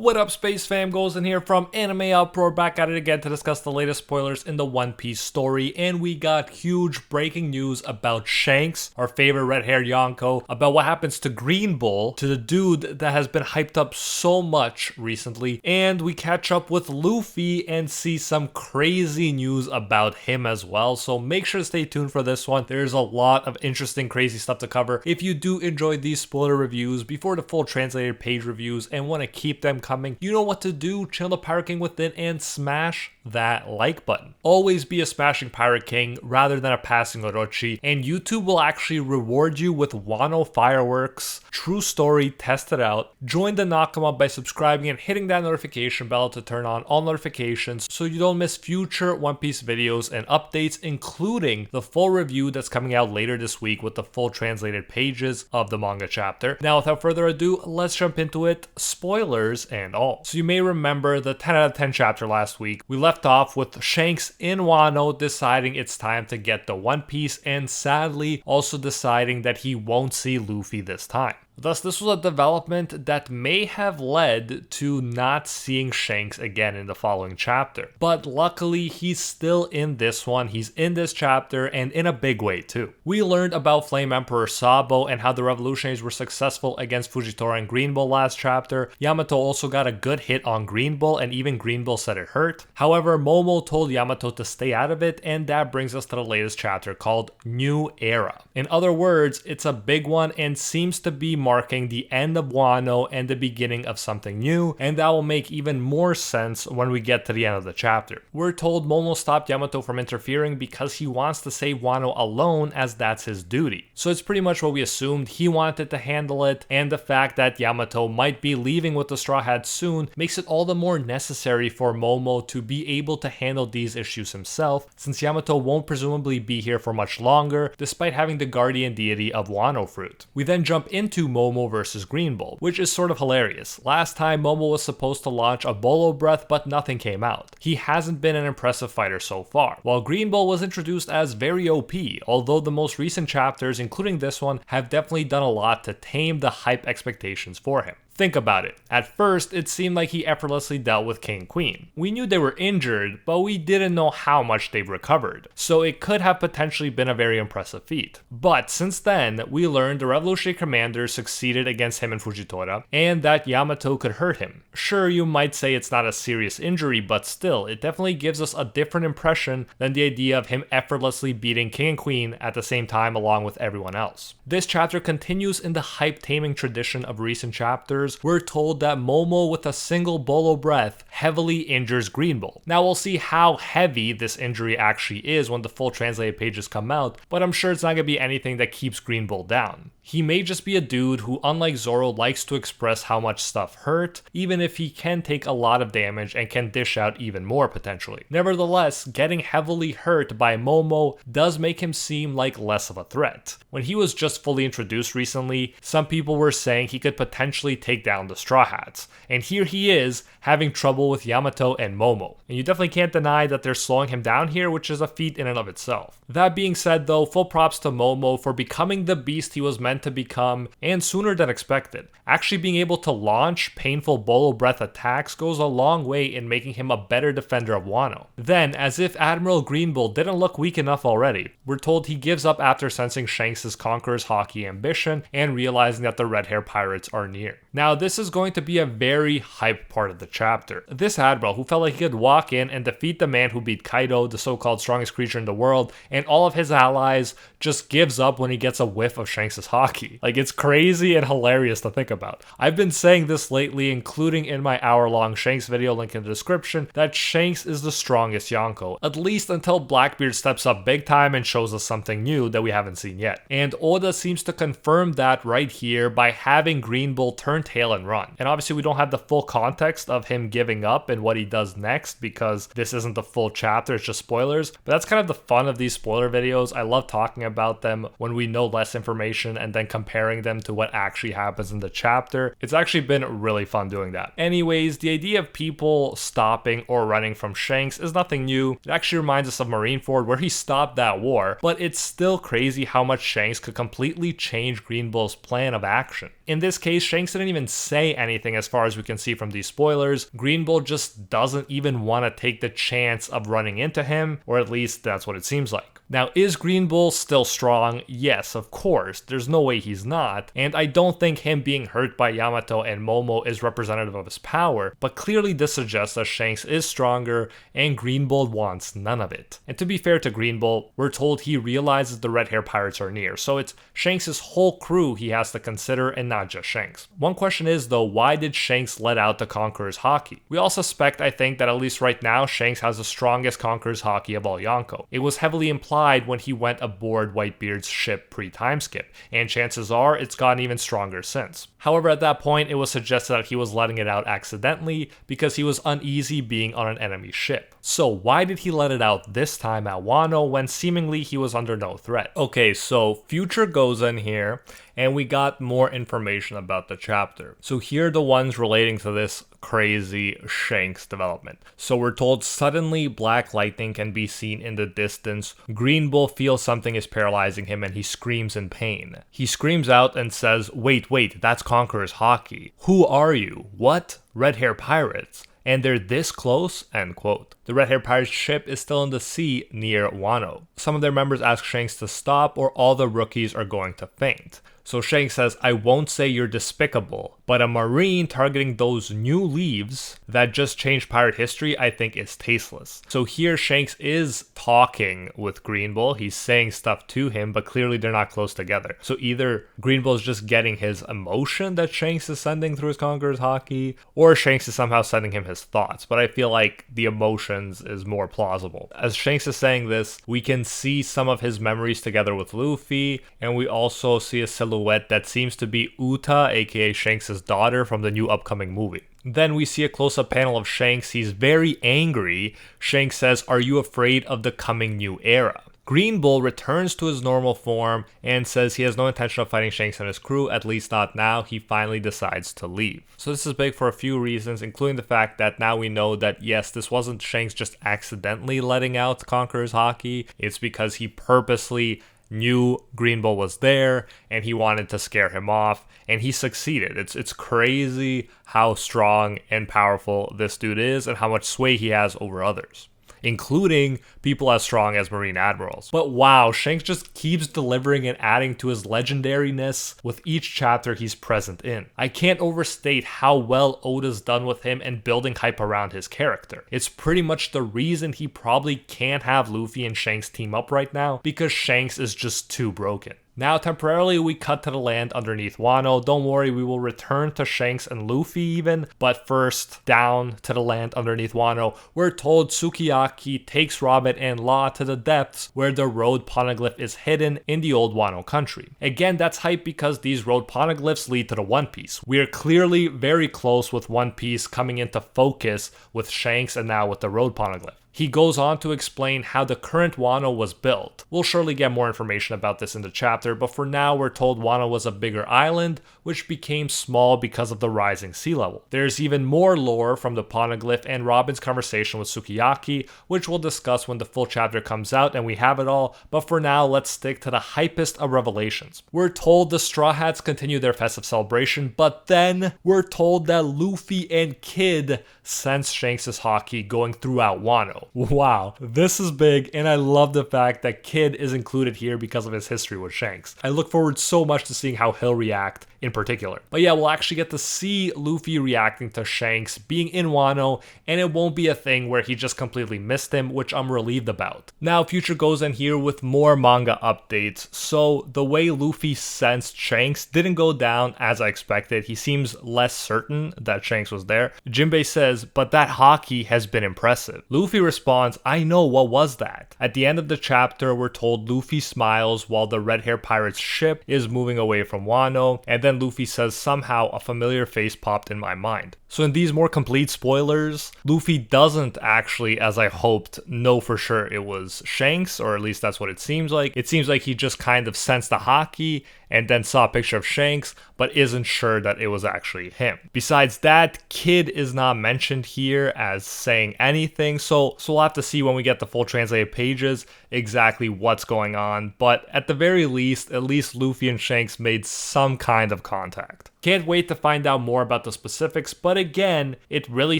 What up, Space Fam? Goes in here from Anime Uproar, back at it again to discuss the latest spoilers in the One Piece story. And we got huge breaking news about Shanks, our favorite red-haired Yonko, about what happens to Green Bull, to the dude that has been hyped up so much recently. And we catch up with Luffy and see some crazy news about him as well. So make sure to stay tuned for this one. There's a lot of interesting, crazy stuff to cover. If you do enjoy these spoiler reviews before the full translated page reviews and want to keep them coming, you know what to do. Channel the Pirate King within and smash that like button. Always be a smashing Pirate King rather than a passing Orochi, and YouTube will actually reward you with Wano fireworks. True story, test it out. Join the Nakama by subscribing and hitting that notification bell to turn on all notifications so you don't miss future One Piece videos and updates, including the full review that's coming out later this week with the full translated pages of the manga chapter. Now, without further ado, let's jump into it. Spoilers and all. So you may remember the 10 out of 10 chapter last week. We left off with Shanks in Wano deciding it's time to get the One Piece, and sadly also deciding that he won't see Luffy this time. Thus, this was a development that may have led to not seeing Shanks again in the following chapter. But luckily, he's still in this one. He's in this chapter, and in a big way too. We learned about Flame Emperor Sabo and how the revolutionaries were successful against Fujitora and Green Bull last chapter. Yamato also got a good hit on Green Bull, and even Green Bull said it hurt. However, Momo told Yamato to stay out of it, and that brings us to the latest chapter called New Era. In other words, it's a big one and seems to be marking the end of Wano and the beginning of something new, and that will make even more sense when we get to the end of the chapter. We're told Momo stopped Yamato from interfering because he wants to save Wano alone, as that's his duty. So it's pretty much what we assumed. He wanted to handle it, and the fact that Yamato might be leaving with the Straw Hats soon makes it all the more necessary for Momo to be able to handle these issues himself, since Yamato won't presumably be here for much longer, despite having the guardian deity of Wano Fruit. We then jump into Momo versus Green Bull, which is sort of hilarious. Last time, Momo was supposed to launch a Bolo Breath, but nothing came out. He hasn't been an impressive fighter so far, while Green Bull was introduced as very OP, although the most recent chapters, including this one, have definitely done a lot to tame the hype expectations for him. Think about it. At first, it seemed like he effortlessly dealt with King and Queen. We knew they were injured, but we didn't know how much they've recovered, so it could have potentially been a very impressive feat. But since then, we learned the revolutionary commander succeeded against him and Fujitora, and that Yamato could hurt him. Sure, you might say it's not a serious injury, but still, it definitely gives us a different impression than the idea of him effortlessly beating King and Queen at the same time along with everyone else. This chapter continues in the hype taming tradition of recent chapters. We're told that Momo with a single Bolo Breath heavily injures Green Bull. Now we'll see how heavy this injury actually is when the full translated pages come out, but I'm sure it's not going to be anything that keeps Green Bull down. He may just be a dude who, unlike Zoro, likes to express how much stuff hurt, even if he can take a lot of damage and can dish out even more potentially. Nevertheless, getting heavily hurt by Momo does make him seem like less of a threat. When he was just fully introduced recently, some people were saying he could potentially take down the Straw Hats, and here he is having trouble with Yamato and Momo. And you definitely can't deny that they're slowing him down here, which is a feat in and of itself. That being said though, full props to Momo for becoming the beast he was meant to become, and sooner than expected. Actually being able to launch painful Bolo Breath attacks goes a long way in making him a better defender of Wano. Then, as if Admiral Green Bull didn't look weak enough already, we're told he gives up after sensing Shanks' Conqueror's hockey ambition and realizing that the red hair pirates are near. Now, this is going to be a very hype part of the chapter. This Admiral, who felt like he could walk in and defeat the man who beat Kaido, the so-called strongest creature in the world, and all of his allies, just gives up when he gets a whiff of Shanks' hockey. Like, it's crazy and hilarious to think about. I've been saying this lately, including in my hour-long Shanks video link in the description, that Shanks is the strongest Yonko, at least until Blackbeard steps up big time and shows us something new that we haven't seen yet. And Oda seems to confirm that right here by having Green Bull turn tail and run. And obviously we don't have the full context of him giving up and what he does next, because this isn't the full chapter, it's just spoilers. But that's kind of the fun of these spoiler videos. I love talking about them when we know less information and then comparing them to what actually happens in the chapter. It's actually been really fun doing that. Anyways, the idea of people stopping or running from Shanks is nothing new. It actually reminds us of Marineford, where he stopped that war, but it's still crazy how much Shanks could completely change Green Bull's plan of action. In this case, Shanks didn't even say anything as far as we can see from these spoilers. Green Bull just doesn't even want to take the chance of running into him, or at least that's what it seems like. Now, is Green Bull still strong? Yes, of course. There's no way he's not. And I don't think him being hurt by Yamato and Momo is representative of his power, but clearly this suggests that Shanks is stronger and Green Bull wants none of it. And to be fair to Green Bull, we're told he realizes the red hair pirates are near, so it's Shanks' whole crew he has to consider and not just Shanks. One question is though, why did Shanks let out the Conqueror's Haki? We all suspect, I think, that at least right now, Shanks has the strongest Conqueror's Haki of all Yonko. It was heavily implied when he went aboard Whitebeard's ship pre-time skip, and chances are it's gotten even stronger since. However, at that point, it was suggested that he was letting it out accidentally because he was uneasy being on an enemy ship. So why did he let it out this time at Wano when seemingly he was under no threat? Okay, so Future goes in here, and we got more information about the chapter. So here are the ones relating to this crazy Shanks development. So we're told suddenly black lightning can be seen in the distance. Green Bull feels something is paralyzing him and he screams in pain. He screams out and says, wait, that's Conqueror's Haki. Who are you? What? Red hair pirates. And they're this close? End quote. The Red Hair Pirates ship is still in the sea near Wano. Some of their members ask Shanks to stop or all the rookies are going to faint. So Shanks says, I won't say you're despicable, but a marine targeting those new leaves that just changed pirate history, I think is tasteless. So here Shanks is talking with Green Bull. He's saying stuff to him, but clearly they're not close together. So either Green Bull is just getting his emotion that Shanks is sending through his Conqueror's Haki, or Shanks is somehow sending him his thoughts. But I feel like the emotions is more plausible. As Shanks is saying this, we can see some of his memories together with Luffy, and we also see a silhouette that seems to be Uta, aka Shanks' daughter from the new upcoming movie. Then we see a close-up panel of Shanks. He's very angry. Shanks says, are you afraid of the coming new era? Green Bull returns to his normal form and says he has no intention of fighting Shanks and his crew, at least not now. He finally decides to leave. So this is big for a few reasons, including the fact that now we know that yes, this wasn't Shanks just accidentally letting out Conqueror's Haki. It's because he purposely knew Green Bull was there and he wanted to scare him off, and he succeeded. It's crazy how strong and powerful this dude is and how much sway he has over others, including people as strong as Marine Admirals. But wow, Shanks just keeps delivering and adding to his legendariness with each chapter he's present in. I can't overstate how well Oda's done with him and building hype around his character. It's pretty much the reason he probably can't have Luffy and Shanks team up right now, because Shanks is just too broken. Now, temporarily, we cut to the land underneath Wano. Don't worry, we will return to Shanks and Luffy even. But first, down to the land underneath Wano, we're told Sukiyaki takes Robin and Law to the depths where the road poneglyph is hidden in the old Wano country. Again, that's hype because these road poneglyphs lead to the One Piece. We are clearly very close with One Piece coming into focus with Shanks and now with the road poneglyph. He goes on to explain how the current Wano was built. We'll surely get more information about this in the chapter, but for now we're told Wano was a bigger island, which became small because of the rising sea level. There's even more lore from the poneglyph and Robin's conversation with Sukiyaki, which we'll discuss when the full chapter comes out and we have it all, but for now let's stick to the hypest of revelations. We're told the Straw Hats continue their festive celebration, but then we're told that Luffy and Kid sense Shanks' Haki going throughout Wano. Wow, this is big, and I love the fact that Kid is included here because of his history with Shanks. I look forward so much to seeing how he'll react in particular. But yeah, we'll actually get to see Luffy reacting to Shanks being in Wano, and it won't be a thing where he just completely missed him, which I'm relieved about. Now, Future goes in here with more manga updates. So the way Luffy sensed Shanks didn't go down as I expected. He seems less certain that Shanks was there. Jinbei says, but that Haki has been impressive. Luffy responds, "I know, what was that?" At the end of the chapter, we're told Luffy smiles while the red hair pirate's ship is moving away from Wano, and then Luffy says, "Somehow a familiar face popped in my mind." So in these more complete spoilers, Luffy doesn't actually, as I hoped, know for sure it was Shanks, or at least that's what it seems like. It seems like he just kind of sensed the haki and then saw a picture of Shanks, but isn't sure that it was actually him. Besides that, Kid is not mentioned here as saying anything, so we'll have to see when we get the full translated pages exactly what's going on, but at the very least, at least Luffy and Shanks made some kind of contact. Can't wait to find out more about the specifics, but again, it really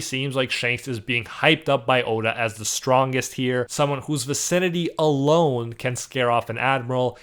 seems like Shanks is being hyped up by Oda as the strongest here, someone whose vicinity alone can scare off an admiral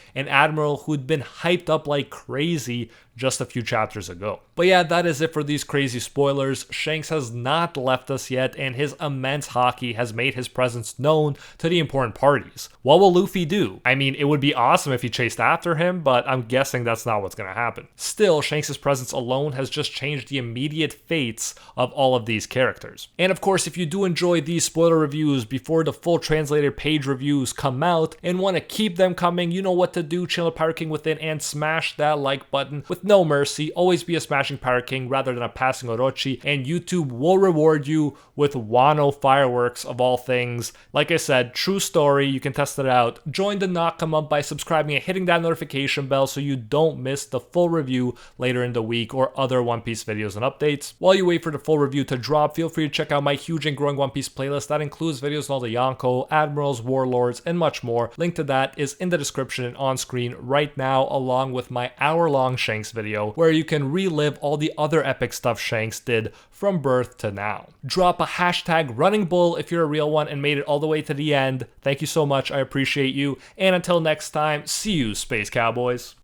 who'd been hyped up like crazy just a few chapters ago. But yeah, that is it for these crazy spoilers. Shanks has not left us yet, and his immense haki has made his presence known to the important parties. What will Luffy do? I mean, it would be awesome if he chased after him, but I'm guessing that's not what's gonna happen. Still, Shanks' presence alone has just changed the immediate fates of all of these characters. And of course, if you do enjoy these spoiler reviews before the full translated page reviews come out and want to keep them coming, you know what to do. Channel Pirate King within and smash that like button with no mercy. Always be a smashing Pirate King rather than a passing Orochi, and YouTube will reward you with Wano fireworks of all things. Like I said, true story, you can test it out. Join the Nakama by subscribing and hitting that notification bell so you don't miss the full review later in the week or other One Piece videos and updates. While you wait for the full review to drop, feel free to check out my huge and growing One Piece playlist that includes videos on all the Yonko, Admirals, Warlords, and much more. Link to that is in the description and on screen right now, along with my hour-long Shanks video where you can relive all the other epic stuff Shanks did from birth to now. Drop a hashtag running bull if you're a real one and made it all the way to the end. Thank you so much, I appreciate you, and until next time, see you, Space Cowboys.